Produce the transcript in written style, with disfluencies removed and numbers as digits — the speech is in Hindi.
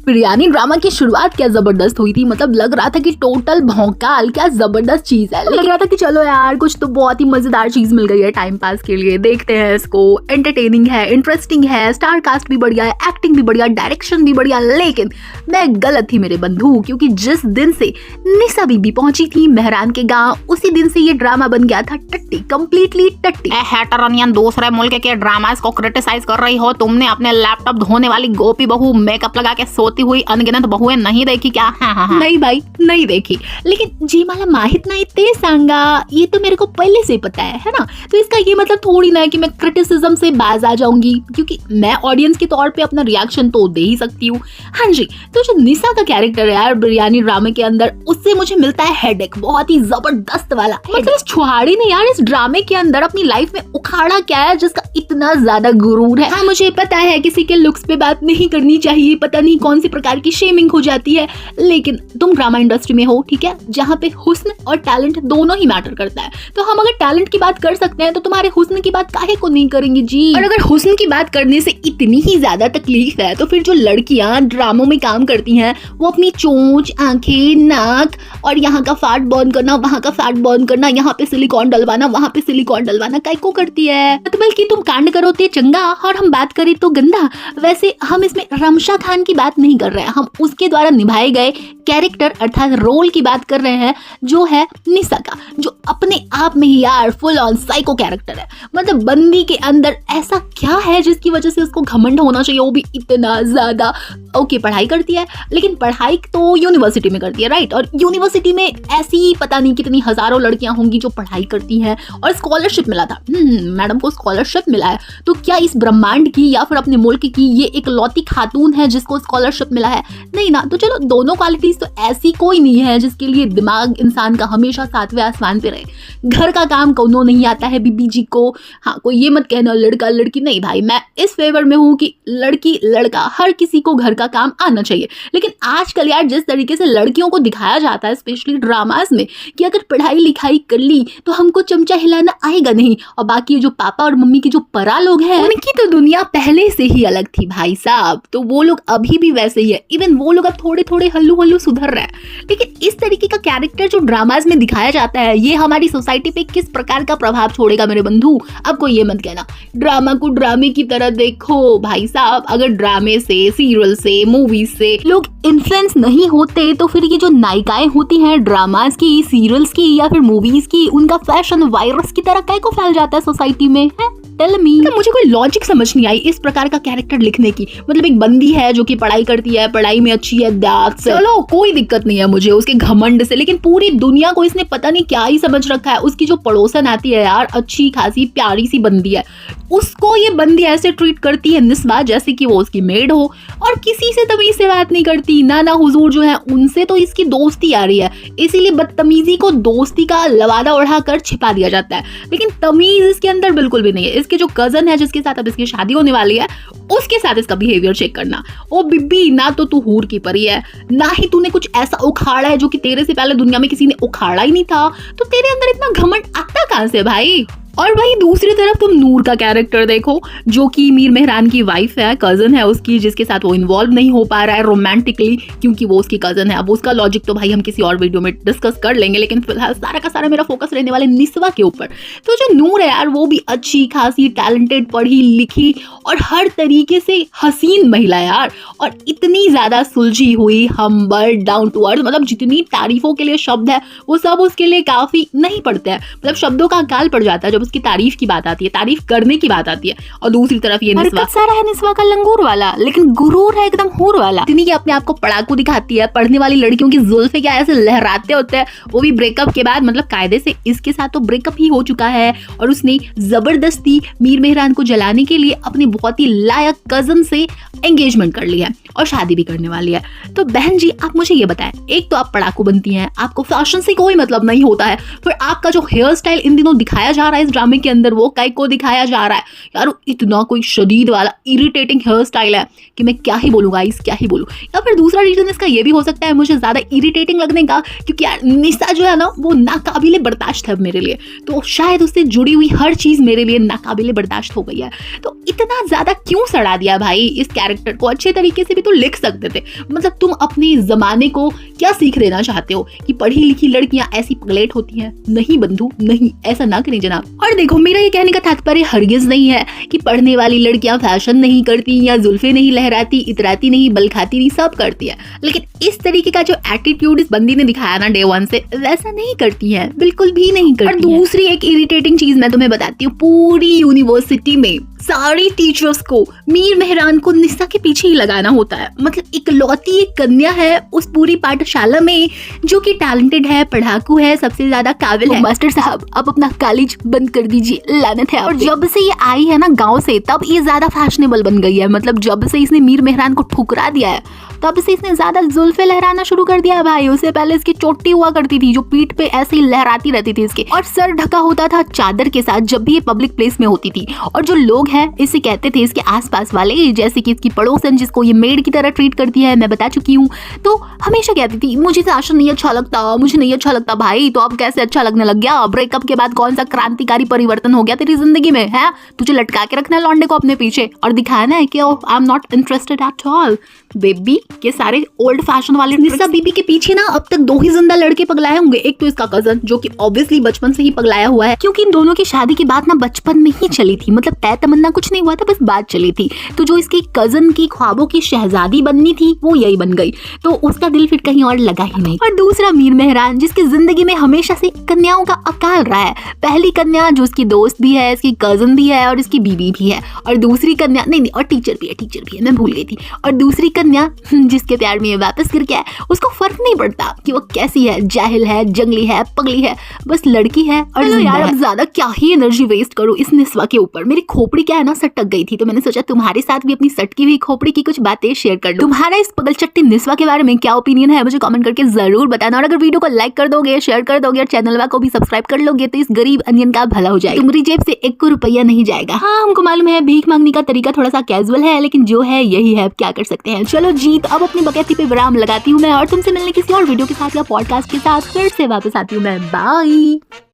बिरयानी ड्रामा की शुरुआत क्या जबरदस्त हुई थी, मतलब लग रहा था कि टोटल भौकाल, क्या जबरदस्त चीज है। लग रहा था कि चलो यार कुछ तो बहुत ही मजेदार चीज मिल गई है टाइम पास के लिए, देखते हैं इसको। एंटरटेनिंग है, इंटरेस्टिंग है, स्टार कास्ट भी बढ़िया है, एक्टिंग भी बढ़िया, डायरेक्शन भी बढ़िया। लेकिन मैं गलत थी मेरे बंधु, क्योंकि जिस दिन से निशा बीबी पहुंची थी मेहरान के गाँव, उसी दिन से ये ड्रामा बन गया था टट्टी, कम्प्लीटली टट्टी। हैटरनियन दूसरे मुल्क के ड्रामास को क्रिटिसाइज कर रही हो। तुमने अपने लैपटॉप धोने वाली गोपी बहू, मेकअप लगा के सोती हुई अनगिनत बहुएं नहीं देखी क्या? हाँ। नहीं भाई नहीं देखी, लेकिन जी मला माहित नाही ते सांगा, ये तो मेरे को पहले से पता है ना। तो इसका ये मतलब थोड़ी ना है कि मैं क्रिटिसिज्म से बाज आ जाऊंगी, क्योंकि मैं ऑडियंस के तौर पे अपना रिएक्शन तो दे ही सकती हूँ। हाँ जी, तो जो निशा का कैरेक्टर है यार बिरयानी ड्रामे के अंदर, उससे मुझे मिलता है हेडेक, बहुत ही जबरदस्त वाला। मतलब इस छुहाड़ी ने यार इस ड्रामे के अंदर अपनी लाइफ में उखाड़ा क्या है जिसका इतना ज्यादा गुरूर है। हाँ मुझे पता है किसी के लुक्स पे बात नहीं करनी चाहिए, पता नहीं कौन सी प्रकार की शेमिंग हो जाती है, लेकिन तुम ड्रामा इंडस्ट्री में हो, ठीक है, जहाँ पे हुस्न और टैलेंट दोनों ही मैटर करता है। तो हम अगर टैलेंट की बात कर सकते हैं तो तुम्हारे हुस्न की बात काहे को नहीं करेंगे जी। और अगर हुस्न की बात करने से इतनी ही ज्यादा तकलीफ है, तो फिर जो लड़कियां ड्रामों में काम करती हैं वो अपनी चोंच, आंखें, नाक और यहाँ का फैट बर्न करना, वहाँ का फैट बर्न करना, यहाँ पे सिलिकॉन डलवाना, वहाँ पे सिलिकॉन डलवाना काहे को करती है? बल्कि तुम कांड करो ते चंगा और हम बात करें तो गंदा। वैसे हम इसमें रमशा खान की बात नहीं कर रहे हैं, हम उसके द्वारा निभाए गए कैरेक्टर अर्थात रोल की बात कर रहे हैं, जो है निशा का, जो अपने आप में ही यार फुल ऑन साइको कैरेक्टर है। मतलब बंदी के अंदर ऐसा क्या है जिसकी वजह से उसको घमंड होना चाहिए, वो भी इतना ज्यादा। ओके पढ़ाई करती है, लेकिन पढ़ाई तो यूनिवर्सिटी में करती है, राइट? और यूनिवर्सिटी में ऐसी पता नहीं कितनी हजारों लड़कियां होंगी जो पढ़ाई करती हैं, और स्कॉलरशिप मिला था मैडम को, स्कॉलरशिप मिला है। तो क्या इस ब्रह्मांड की या फिर अपने मुल्क की ये एक लौती खातून है जिसको स्कॉलरशिप मिला है? नहीं ना। तो चलो दोनों क्वालिटीज तो ऐसी कोई नहीं है जिसके लिए दिमाग इंसान का हमेशा सातवें आसमान पे रहे। घर का काम कोनो नहीं आता है बीबी जी को। हाँ कोई ये मत कहना लड़का लड़की, नहीं भाई, मैं इस फेवर में हूँ कि लड़की लड़का हर किसी को घर का काम आना चाहिए। लेकिन आजकल यार जिस तरीके से लड़कियों को दिखाया जाता है स्पेशली ड्रामास में, कि अगर पढ़ाई लिखाई कर ली तो हमको चमचा हिलाना आएगा नहीं, और बाकी जो पापा और मम्मी के जो परा लोग हैं उनकी तो दुनिया पहले से ही अलग थी भाई साहब। तो वो लोग अभी भी वैसे ही है, इवन वो लोग अब थोड़े थोड़े हल्लू सुधर रहे हैं। लेकिन इस तरीके का कैरेक्टर जो ड्रामाज में दिखाया जाता है, ये हमारी सोसाइटी पे किस प्रकार का प्रभाव छोड़ेगा मेरे बंधु? अब कोई ये मत कहना ड्रामा को ड्रामे की तरह देखो भाई साहब। अगर ड्रामे से, सीरियल से, मूवीज से लोग इन्फ्लुएंस नहीं होते तो फिर ये जो नायिकाएं होती हैं ड्रामास की, सीरियल्स की या फिर मूवीज की, उनका फैशन वायरस की तरह काय को फैल जाता है सोसाइटी में है? तो मुझे कोई लॉजिक समझ नहीं आई इस प्रकार का कैरेक्टर लिखने की। मतलब एक बंदी है जो कि पढ़ाई करती है, पढ़ाई में अच्छी है, चलो कोई दिक्कत नहीं है मुझे उसके घमंड से, लेकिन पूरी दुनिया को इसने पता नहीं क्या ही समझ रखा है। उसकी जो पड़ोसन आती है यार, अच्छी खासी प्यारी सी बंदी है, उसको ये बंदी ऐसे ट्रीट करती है निस्बा जैसे कि वो उसकी मेड हो, और किसी से तमीज से बात नहीं करती। नाना हुजूर जो है उनसे तो इसकी दोस्ती आ रही है, इसीलिए बदतमीजी को दोस्ती का लवादा उड़ा कर छिपा दिया जाता है। लेकिन तमीज इसके अंदर बिल्कुल भी नहीं है। इसके जो कजन है जिसके साथ अब इसकी शादी होने वाली है, उसके साथ इसका बिहेवियर चेक करना। ओ बिब्बी, ना तो तू हूर की परी है, ना ही तूने कुछ ऐसा उखाड़ा है जो कि तेरे से पहले दुनिया में किसी ने उखाड़ा ही नहीं था। तो तेरे अंदर इतना घमंड आता कहां से भाई? और वहीं दूसरी तरफ तुम नूर का कैरेक्टर देखो, जो कि मीर मेहरान की वाइफ है, कजन है उसकी, जिसके साथ वो इन्वॉल्व नहीं हो पा रहा है रोमांटिकली क्योंकि वो उसकी कजन है। अब उसका लॉजिक तो भाई हम किसी और वीडियो में डिस्कस कर लेंगे, लेकिन फिलहाल सारा का सारा मेरा फोकस रहने वाले निस्वा के ऊपर। तो जो नूर है यार, वो भी अच्छी खासी टैलेंटेड, पढ़ी लिखी और हर तरीके से हसीन महिला यार, और इतनी ज्यादा सुलझी हुई, हम्बल, डाउन टू अर्थ। मतलब जितनी तारीफों के लिए शब्द है वो सब उसके लिए काफी नहीं पड़ते हैं। मतलब शब्दों का अकाल पड़ जाता है उसकी तारीफ की बात आती है, तारीफ करने की बात आती है। और दूसरी तरफ ये निस्वा सारा है, निस्वा का लंगूर वाला, लेकिन गुरूर है एकदम हूर वाला। इतनी कि अपने आप को पढ़ाकू दिखाती है। पढ़ने वाली लड़कियों की जुल्फे क्या ऐसे लहराते होते हैं, वो भी ब्रेकअप के बाद। मतलब कायदे से इसके साथ तो ब्रेकअप ही हो चुका है, और उसने जबरदस्ती मीर मेहरान को जलाने के लिए अपनी बहुत ही लायक कजन से एंगेजमेंट कर लिया है और शादी भी करने वाली है। तो बहन जी आप मुझे ये बताएं, एक तो आप पढ़ाकू बनती हैं, आपको फैशन से कोई मतलब नहीं होता है, फिर आपका जो हेयर स्टाइल इन दिनों दिखाया जा रहा है इस ड्रामे के अंदर वो काई को दिखाया जा रहा है यार, इतना कोई शदीद वाला इरिटेटिंग हेयर स्टाइल है कि मैं क्या ही बोलूँ गाइस, क्या ही बोलूँ। या फिर दूसरा रीजन इसका ये भी हो सकता है मुझे ज़्यादा इरिटेटिंग लगने का, क्योंकि यार निशा जो है ना वो नाकाबिले बर्दाश्त है मेरे लिए, तो शायद उससे जुड़ी हुई हर चीज़ मेरे लिए नाकाबिले बर्दाश्त हो गई है। तो इतना ज़्यादा क्यों सड़ा दिया भाई इस कैरेक्टर को? अच्छे तरीके से भी तो लिख सकते थे। मतलब तुम अपने ज़माने को क्या सीख लेना चाहते हो कि पढ़ी लिखी लड़कियां ऐसी पगलेट होती हैं? नहीं बंधु, नहीं, ऐसा ना करें जनाब। और देखो, मेरा ये कहने का तात्पर्य हरगिज नहीं है कि पढ़ने वाली लड़कियां फैशन नहीं करती या जुल्फे नहीं लहराती, इतराती नहीं, बल खाती नहीं, सब करती है, लेकिन इस तरीके का जो एटीट्यूड इस बंदी ने दिखाया ना डे वन से, वैसा नहीं करती है, बिल्कुल भी नहीं करती। और दूसरी एक इरिटेटिंग चीज मैं तुम्हें बताती हूँ, पूरी यूनिवर्सिटी में सारे टीचर्स को मीर मेहरान को निशा के पीछे ही लगाना होता है। मतलब इकलौती एक कन्या है उस पूरी पाठशाला में जो कि टैलेंटेड है, पढ़ाकू है, सबसे ज्यादा काबिल है। मास्टर साहब, आप अपना कॉलेज बंद कर दीजिए, लानत है। और जब से ये आई है ना गांव से, तब ये ज्यादा फैशनेबल बन गई है। मतलब जब से इसने मीर मेहरान को ठुकरा दिया है, तब से इसने ज्यादा जुल्फे लहराना शुरू कर दिया है भाई। उससे पहले इसकी चोटी हुआ करती थी जो पीठ पे ऐसे ही लहराती रहती थी इसके, और सर ढका होता था चादर के साथ जब भी ये पब्लिक प्लेस में होती थी। और जो लोग हैं इसे कहते थे, इसके आसपास वाले, जैसे कि इसकी पड़ोसन जिसको ये मेड की तरह ट्रीट करती है, मैं बता चुकी हूँ, तो हमेशा कहती थी मुझे फैशन नहीं अच्छा लगता, मुझे नहीं अच्छा लगता। भाई तो अब कैसे अच्छा लगने लग गया? ब्रेकअप के बाद कौन सा क्रांतिकारी परिवर्तन हो गया तेरी जिंदगी में है? तुझे लटका के रखना है लौंडे को अपने पीछे और दिखाना है कि I am not interested at all. Baby के सारे ओल्ड फैशन वाले निशा बीबी के पीछे ना अब तक 2 ही जिंदा लड़के पगलाए होंगे। एक तो इसका कजन जो कि ऑब्वियसली बचपन से ही पगलाया हुआ है, क्योंकि इन दोनों की शादी की बात ना बचपन में ही चली थी। मतलब तय तमन्ना कुछ नहीं हुआ था, बस बात चली थी। तो जो इसकी कजन की ख्वाबों की शहजादी बननी थी वो यही बन गई, तो उसका दिल फिर कहीं और लगा ही नहीं। और दूसरा मीर मेहरान जिसकी जिंदगी में हमेशा से कन्याओं का अकाल रहा है। पहली कन्या जो उसकी दोस्त भी है, इसकी कजन भी है और इसकी बीबी भी है। और दूसरी कन्या नहीं, और टीचर भी है, मैं भूल गई थी। और दूसरी कन्या जिसके प्यार में वापस गिर गया है, उसको फर्क नहीं पड़ता कि वो कैसी है, जाहिल है, जंगली है, पगली है, बस लड़की है। और यार अब ज्यादा क्या ही एनर्जी वेस्ट करूं इस निस्वा के ऊपर। मेरी खोपड़ी क्या है ना सटक गई थी, तो मैंने सोचा तुम्हारे साथ भी अपनी सटकी हुई खोपड़ी की कुछ बातें शेयर कर लूं। तुम्हारा इस पगलचट्टी निस्वा के बारे में क्या ओपिनियन है मुझे कमेंट करके जरूर बताना। और अगर वीडियो को लाइक कर दोगे, शेयर कर दोगे और चैनल को भी सब्सक्राइब कर लोगे तो इस गरीब अनियन का भला हो जाएगा, तुम्हारी जेब से 1 रुपया नहीं जाएगा। हाँ, हमको मालूम है भीख मांगने का तरीका थोड़ा सा कैजुअल है, लेकिन जो है यही है, क्या कर सकते हैं। चलो जीत, अब अपनी बकैती पे विराम लगाती हूँ मैं और तुमसे मिलने किसी और वीडियो के साथ या पॉडकास्ट के साथ फिर से वापस आती हूँ मैं। बाय।